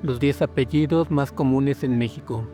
Los 10 apellidos más comunes en México.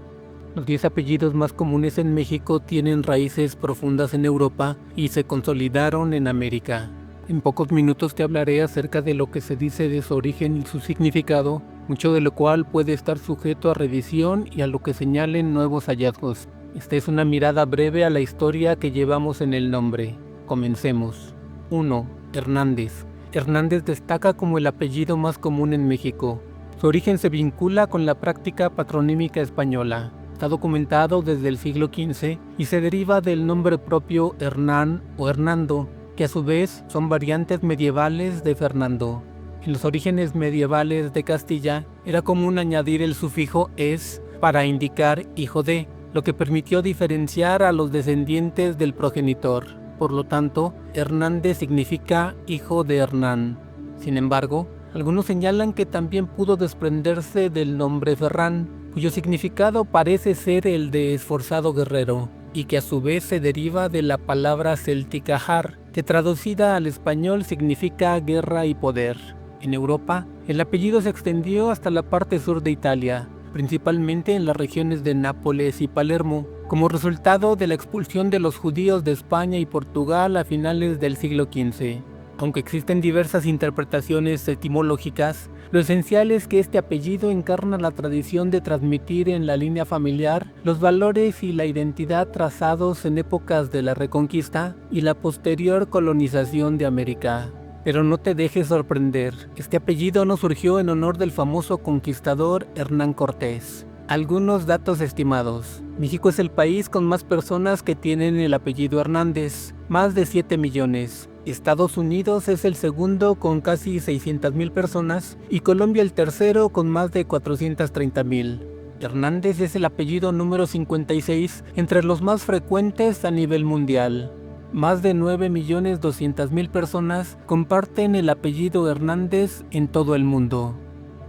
Los 10 apellidos más comunes en México tienen raíces profundas en Europa y se consolidaron en América. En pocos minutos te hablaré acerca de lo que se dice de su origen y su significado, mucho de lo cual puede estar sujeto a revisión y a lo que señalen nuevos hallazgos. Esta es una mirada breve a la historia que llevamos en el nombre. Comencemos. 1. Hernández. Hernández destaca como el apellido más común en México. Su origen se vincula con la práctica patronímica española. Está documentado desde el siglo XV y se deriva del nombre propio Hernán o Hernando, que a su vez son variantes medievales de Fernando. En los orígenes medievales de Castilla era común añadir el sufijo es para indicar hijo de, lo que permitió diferenciar a los descendientes del progenitor. Por lo tanto, Hernández significa hijo de Hernán. Sin embargo, algunos señalan que también pudo desprenderse del nombre Ferrán, cuyo significado parece ser el de esforzado guerrero, y que a su vez se deriva de la palabra céltica har, que traducida al español significa guerra y poder. En Europa, el apellido se extendió hasta la parte sur de Italia, principalmente en las regiones de Nápoles y Palermo, como resultado de la expulsión de los judíos de España y Portugal a finales del siglo XV. Aunque existen diversas interpretaciones etimológicas, lo esencial es que este apellido encarna la tradición de transmitir en la línea familiar los valores y la identidad trazados en épocas de la Reconquista y la posterior colonización de América. Pero no te dejes sorprender, este apellido no surgió en honor del famoso conquistador Hernán Cortés. Algunos datos estimados. México es el país con más personas que tienen el apellido Hernández, más de 7 millones. Estados Unidos es el segundo con casi 600,000 personas y Colombia el tercero con más de 430,000. Hernández es el apellido número 56 entre los más frecuentes a nivel mundial. Más de 9,200,000 personas comparten el apellido Hernández en todo el mundo.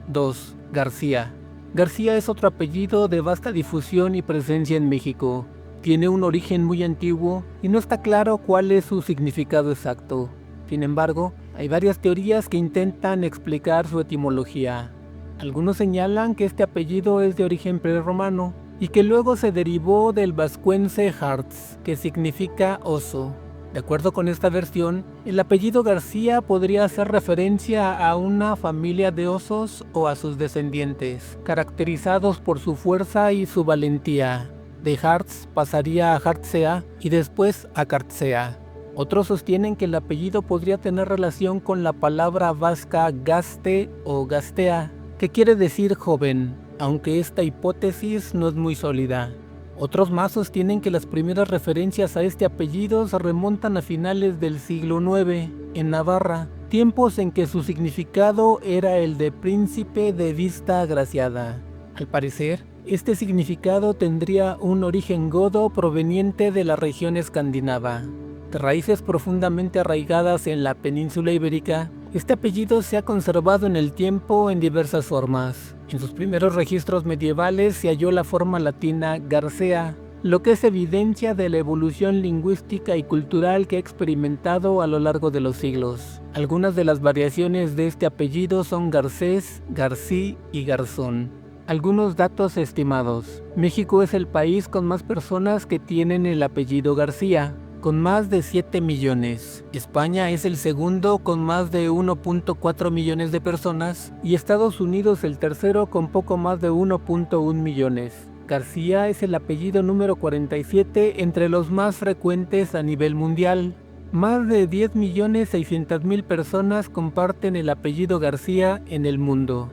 2. García. García es otro apellido de vasta difusión y presencia en México. Tiene un origen muy antiguo y no está claro cuál es su significado exacto. Sin embargo, hay varias teorías que intentan explicar su etimología. Algunos señalan que este apellido es de origen prerromano y que luego se derivó del vascuence Hartz, que significa oso. De acuerdo con esta versión, el apellido García podría hacer referencia a una familia de osos o a sus descendientes, caracterizados por su fuerza y su valentía. De Hartz pasaría a Hartzea y después a Cartzea. Otros sostienen que el apellido podría tener relación con la palabra vasca gaste o gastea, que quiere decir joven, aunque esta hipótesis no es muy sólida. Otros más sostienen que las primeras referencias a este apellido se remontan a finales del siglo IX, en Navarra, tiempos en que su significado era el de príncipe de vista agraciada. Al parecer, este significado tendría un origen godo proveniente de la región escandinava. De raíces profundamente arraigadas en la península ibérica, este apellido se ha conservado en el tiempo en diversas formas. En sus primeros registros medievales se halló la forma latina Garcea, lo que es evidencia de la evolución lingüística y cultural que ha experimentado a lo largo de los siglos. Algunas de las variaciones de este apellido son Garcés, Garcí y Garzón. Algunos datos estimados. México es el país con más personas que tienen el apellido García, con más de 7 millones. España es el segundo con más de 1.4 millones de personas y Estados Unidos el tercero con poco más de 1.1 millones. García es el apellido número 47 entre los más frecuentes a nivel mundial. Más de 10,600,000 personas comparten el apellido García en el mundo.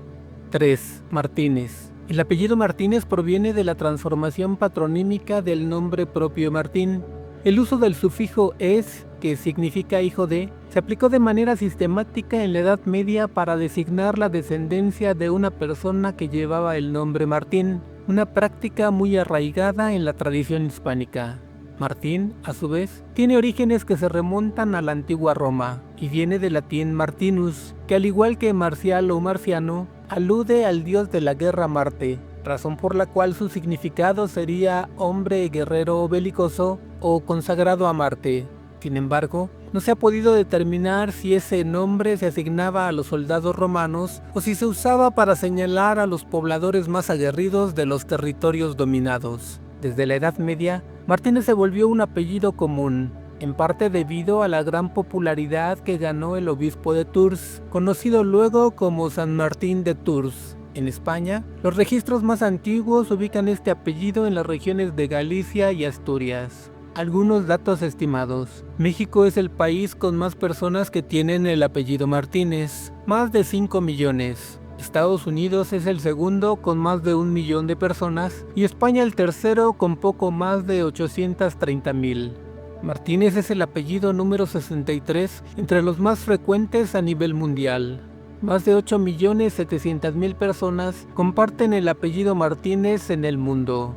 3. Martínez. El apellido Martínez proviene de la transformación patronímica del nombre propio Martín. El uso del sufijo es, que significa hijo de, se aplicó de manera sistemática en la Edad Media para designar la descendencia de una persona que llevaba el nombre Martín, una práctica muy arraigada en la tradición hispánica. Martín, a su vez, tiene orígenes que se remontan a la antigua Roma y viene del latín Martinus, que al igual que marcial o marciano, alude al dios de la guerra Marte, razón por la cual su significado sería hombre guerrero belicoso o consagrado a Marte. Sin embargo, No se ha podido determinar si ese nombre se asignaba a los soldados romanos o si se usaba para señalar a los pobladores más aguerridos de los territorios dominados. Desde la Edad Media, Martínez se volvió un apellido común, en parte debido a la gran popularidad que ganó el obispo de Tours, conocido luego como San Martín de Tours. En España, los registros más antiguos ubican este apellido en las regiones de Galicia y Asturias. Algunos datos estimados. México es el país con más personas que tienen el apellido Martínez, más de 5 millones. Estados Unidos es el segundo con más de 1 millón de personas y España el tercero con poco más de 830,000. Martínez es el apellido número 63 entre los más frecuentes a nivel mundial. Más de 8.700.000 personas comparten el apellido Martínez en el mundo.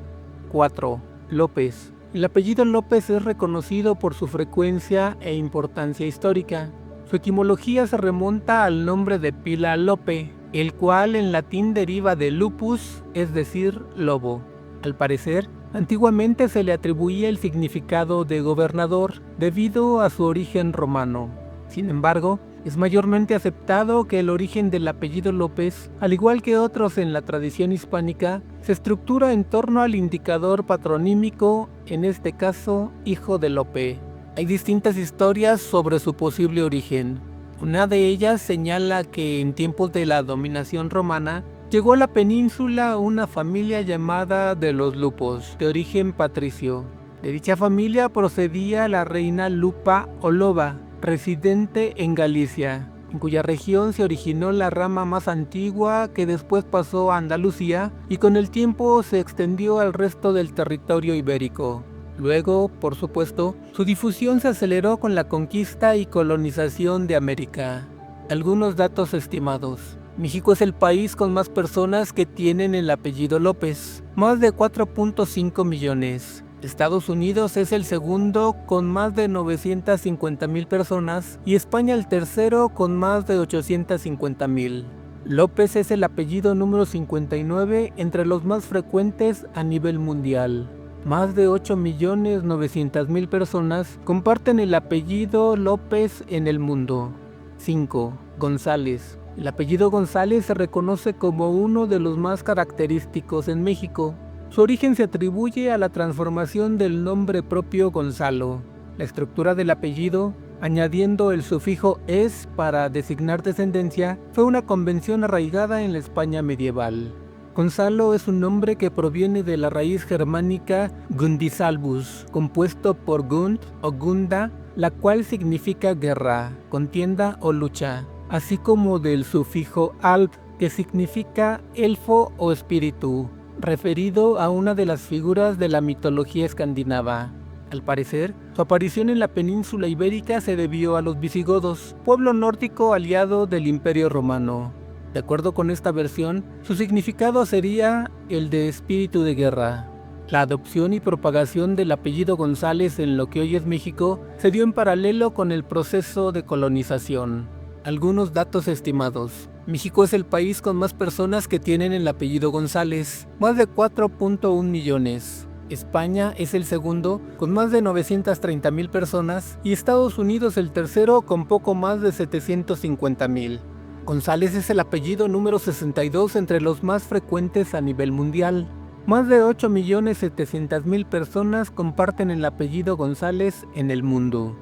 4. López. El apellido López es reconocido por su frecuencia e importancia histórica. Su etimología se remonta al nombre de pila Lope, el cual en latín deriva de lupus, es decir, lobo. Al parecer, antiguamente se le atribuía el significado de gobernador debido a su origen romano. Sin embargo, es mayormente aceptado que el origen del apellido López, al igual que otros en la tradición hispánica, se estructura en torno al indicador patronímico, en este caso, hijo de Lope. Hay distintas historias sobre su posible origen. Una de ellas señala que en tiempos de la dominación romana, llegó a la península una familia llamada de los Lupos, de origen patricio. De dicha familia procedía la reina Lupa o Loba, residente en Galicia, en cuya región se originó la rama más antigua que después pasó a Andalucía y con el tiempo se extendió al resto del territorio ibérico. Luego, por supuesto, su difusión se aceleró con la conquista y colonización de América. Algunos datos estimados. México es el país con más personas que tienen el apellido López, más de 4.5 millones. Estados Unidos es el segundo con más de 950,000 personas y España el tercero con más de 850,000. López es el apellido número 59 entre los más frecuentes a nivel mundial. Más de 8.900.000 personas comparten el apellido López en el mundo. 5. González. El apellido González se reconoce como uno de los más característicos en México. Su origen se atribuye a la transformación del nombre propio Gonzalo. La estructura del apellido, añadiendo el sufijo "es" para designar descendencia, fue una convención arraigada en la España medieval. Gonzalo es un nombre que proviene de la raíz germánica Gundisalvus, compuesto por Gund o Gunda, la cual significa guerra, contienda o lucha, así como del sufijo alb, que significa elfo o espíritu, referido a una de las figuras de la mitología escandinava. Al parecer, su aparición en la península ibérica se debió a los visigodos, pueblo nórdico aliado del Imperio Romano. De acuerdo con esta versión, su significado sería el de espíritu de guerra. La adopción y propagación del apellido González en lo que hoy es México se dio en paralelo con el proceso de colonización. Algunos datos estimados. México es el país con más personas que tienen el apellido González, más de 4.1 millones. España es el segundo, con más de 930,000 personas, y Estados Unidos el tercero, con poco más de 750,000. González es el apellido número 62 entre los más frecuentes a nivel mundial. Más de 8.700.000 personas comparten el apellido González en el mundo.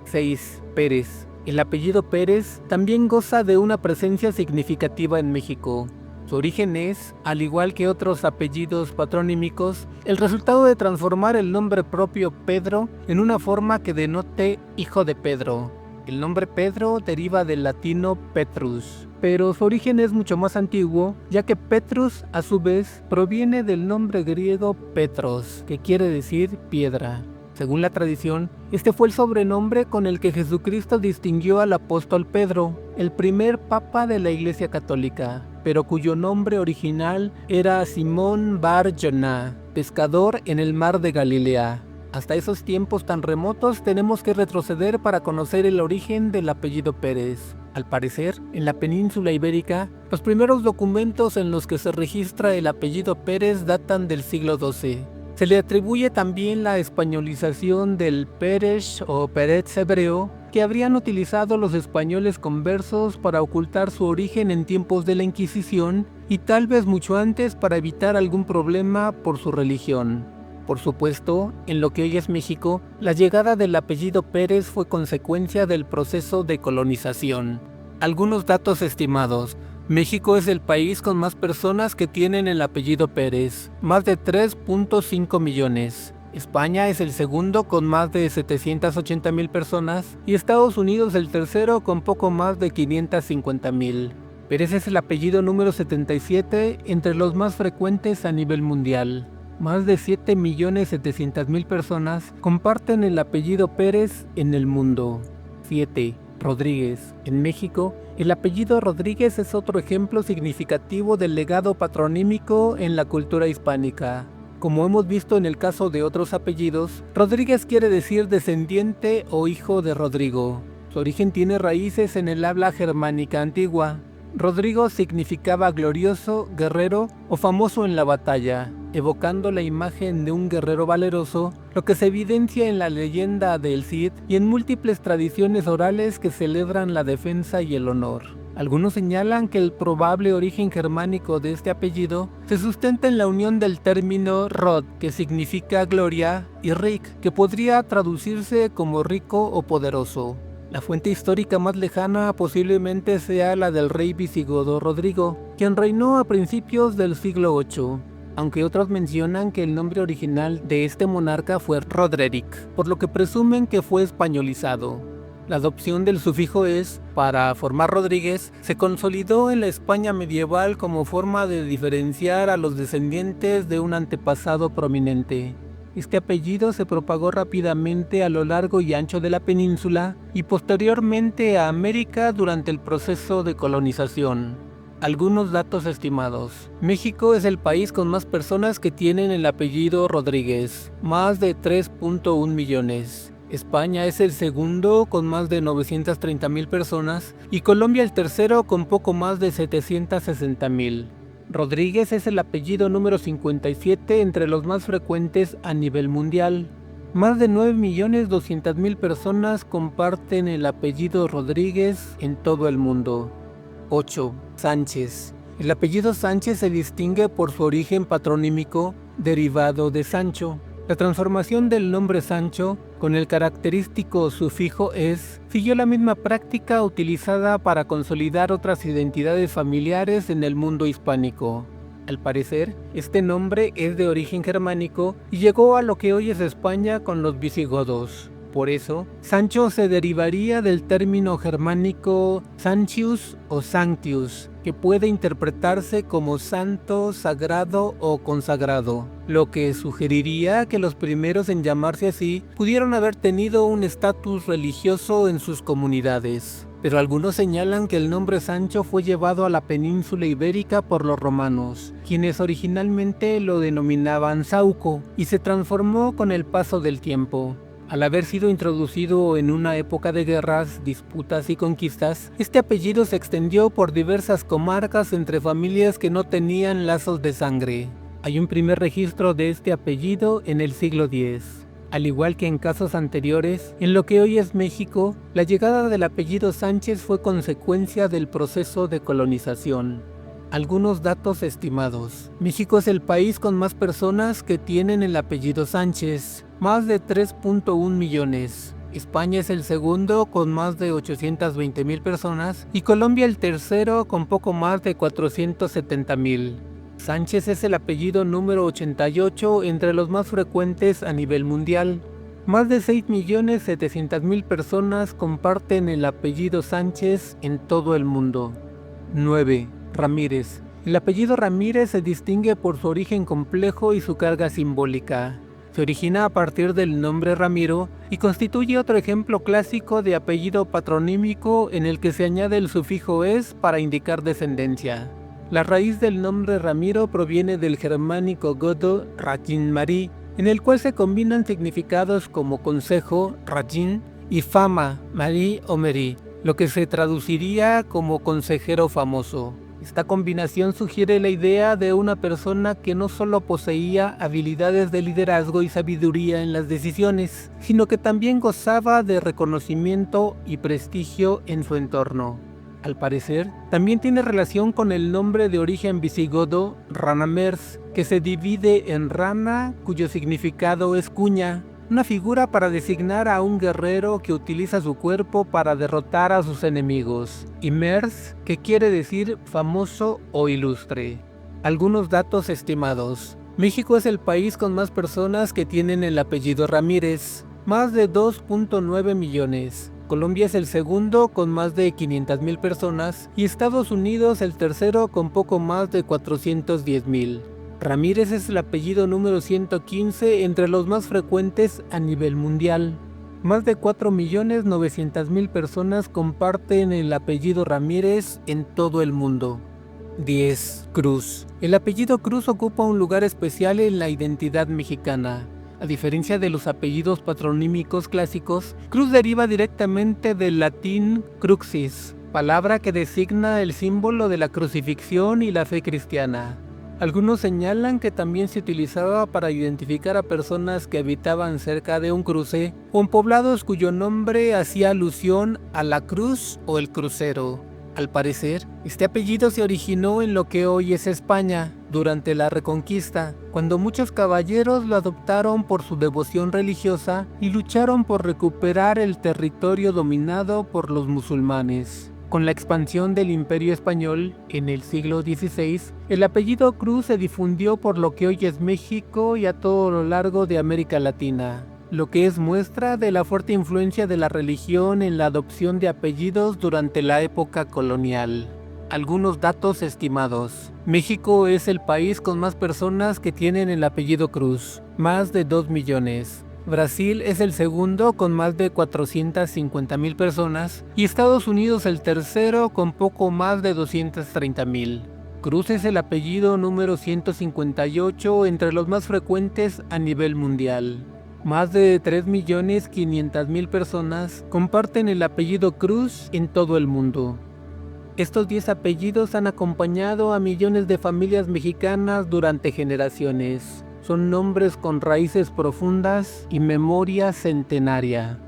6. Pérez. El apellido Pérez también goza de una presencia significativa en México. Su origen es, al igual que otros apellidos patronímicos, el resultado de transformar el nombre propio Pedro en una forma que denote hijo de Pedro. El nombre Pedro deriva del latino Petrus, pero su origen es mucho más antiguo, ya que Petrus, a su vez, proviene del nombre griego Petros, que quiere decir piedra. Según la tradición, este fue el sobrenombre con el que Jesucristo distinguió al apóstol Pedro, el primer papa de la Iglesia Católica, pero cuyo nombre original era Simón Bar Joná, pescador en el mar de Galilea. Hasta esos tiempos tan remotos tenemos que retroceder para conocer el origen del apellido Pérez. Al parecer, en la península ibérica, los primeros documentos en los que se registra el apellido Pérez datan del siglo XII. Se le atribuye también la españolización del Pérez o Pérez hebreo, que habrían utilizado los españoles conversos para ocultar su origen en tiempos de la Inquisición y tal vez mucho antes para evitar algún problema por su religión. Por supuesto, en lo que hoy es México, la llegada del apellido Pérez fue consecuencia del proceso de colonización. Algunos datos estimados. México es el país con más personas que tienen el apellido Pérez, más de 3.5 millones. España es el segundo con más de 780,000 personas y Estados Unidos el tercero con poco más de 550,000. Pérez es el apellido número 77 entre los más frecuentes a nivel mundial. Más de 7.700.000 personas comparten el apellido Pérez en el mundo. 7. Rodríguez. En México, el apellido Rodríguez es otro ejemplo significativo del legado patronímico en la cultura hispánica. Como hemos visto en el caso de otros apellidos, Rodríguez quiere decir descendiente o hijo de Rodrigo. Su origen tiene raíces en el habla germánica antigua. Rodrigo significaba glorioso, guerrero o famoso en la batalla, evocando la imagen de un guerrero valeroso, lo que se evidencia en la leyenda del Cid y en múltiples tradiciones orales que celebran la defensa y el honor. Algunos señalan que el probable origen germánico de este apellido se sustenta en la unión del término rod, que significa gloria, y ric, que podría traducirse como rico o poderoso. La fuente histórica más lejana posiblemente sea la del rey visigodo Rodrigo, quien reinó a principios del siglo VIII, aunque otros mencionan que el nombre original de este monarca fue Roderick, por lo que presumen que fue españolizado. La adopción del sufijo es, para formar Rodríguez, se consolidó en la España medieval como forma de diferenciar a los descendientes de un antepasado prominente. Este apellido se propagó rápidamente a lo largo y ancho de la península y posteriormente a América durante el proceso de colonización. Algunos datos estimados. México es el país con más personas que tienen el apellido Rodríguez, más de 3.1 millones. España es el segundo con más de 930,000 personas y Colombia el tercero con poco más de 760,000. Rodríguez es el apellido número 57 entre los más frecuentes a nivel mundial. Más de 9.200.000 personas comparten el apellido Rodríguez en todo el mundo. 8. Sánchez. El apellido Sánchez se distingue por su origen patronímico derivado de Sancho. La transformación del nombre Sancho, con el característico sufijo es, siguió la misma práctica utilizada para consolidar otras identidades familiares en el mundo hispánico. Al parecer, este nombre es de origen germánico y llegó a lo que hoy es España con los visigodos. Por eso, Sancho se derivaría del término germánico Sancius o Sanctius, que puede interpretarse como santo, sagrado o consagrado, lo que sugeriría que los primeros en llamarse así pudieron haber tenido un estatus religioso en sus comunidades. Pero algunos señalan que el nombre Sancho fue llevado a la península ibérica por los romanos, quienes originalmente lo denominaban Sauco, y se transformó con el paso del tiempo. Al haber sido introducido en una época de guerras, disputas y conquistas, este apellido se extendió por diversas comarcas entre familias que no tenían lazos de sangre. Hay un primer registro de este apellido en el siglo X. Al igual que en casos anteriores, en lo que hoy es México, la llegada del apellido Sánchez fue consecuencia del proceso de colonización. Algunos datos estimados. México es el país con más personas que tienen el apellido Sánchez, más de 3.1 millones. España es el segundo con más de 820,000 personas y Colombia el tercero con poco más de 470,000. Sánchez es el apellido número 88 entre los más frecuentes a nivel mundial. Más de 6.700.000 personas comparten el apellido Sánchez en todo el mundo. 9. Ramírez. El apellido Ramírez se distingue por su origen complejo y su carga simbólica. Se origina a partir del nombre Ramiro y constituye otro ejemplo clásico de apellido patronímico en el que se añade el sufijo es para indicar descendencia. La raíz del nombre Ramiro proviene del germánico godo Rajin Marí, en el cual se combinan significados como consejo, Rajin, y fama, Marí o Merí, lo que se traduciría como consejero famoso. Esta combinación sugiere la idea de una persona que no solo poseía habilidades de liderazgo y sabiduría en las decisiones, sino que también gozaba de reconocimiento y prestigio en su entorno. Al parecer, también tiene relación con el nombre de origen visigodo Ranamers, que se divide en rana, cuyo significado es cuña, una figura para designar a un guerrero que utiliza su cuerpo para derrotar a sus enemigos, y mers, que quiere decir famoso o ilustre. Algunos datos estimados. México es el país con más personas que tienen el apellido Ramírez, más de 2.9 millones. Colombia es el segundo con más de 500,000 personas y Estados Unidos el tercero con poco más de 410,000. Ramírez es el apellido número 115 entre los más frecuentes a nivel mundial. Más de 4.900.000 personas comparten el apellido Ramírez en todo el mundo. 10. Cruz. El apellido Cruz ocupa un lugar especial en la identidad mexicana. A diferencia de los apellidos patronímicos clásicos, Cruz deriva directamente del latín cruxis, palabra que designa el símbolo de la crucifixión y la fe cristiana. Algunos señalan que también se utilizaba para identificar a personas que habitaban cerca de un cruce o en poblados cuyo nombre hacía alusión a la cruz o el crucero. Al parecer, este apellido se originó en lo que hoy es España, durante la Reconquista, cuando muchos caballeros lo adoptaron por su devoción religiosa y lucharon por recuperar el territorio dominado por los musulmanes. Con la expansión del Imperio Español en el siglo XVI, el apellido Cruz se difundió por lo que hoy es México y a todo lo largo de América Latina, lo que es muestra de la fuerte influencia de la religión en la adopción de apellidos durante la época colonial. Algunos datos estimados. México es el país con más personas que tienen el apellido Cruz, más de 2 millones. Brasil es el segundo con más de 450,000 personas y Estados Unidos el tercero con poco más de 230,000. Cruz es el apellido número 158 entre los más frecuentes a nivel mundial. Más de 3.500.000 personas comparten el apellido Cruz en todo el mundo. Estos 10 apellidos han acompañado a millones de familias mexicanas durante generaciones. Son nombres con raíces profundas y memoria centenaria.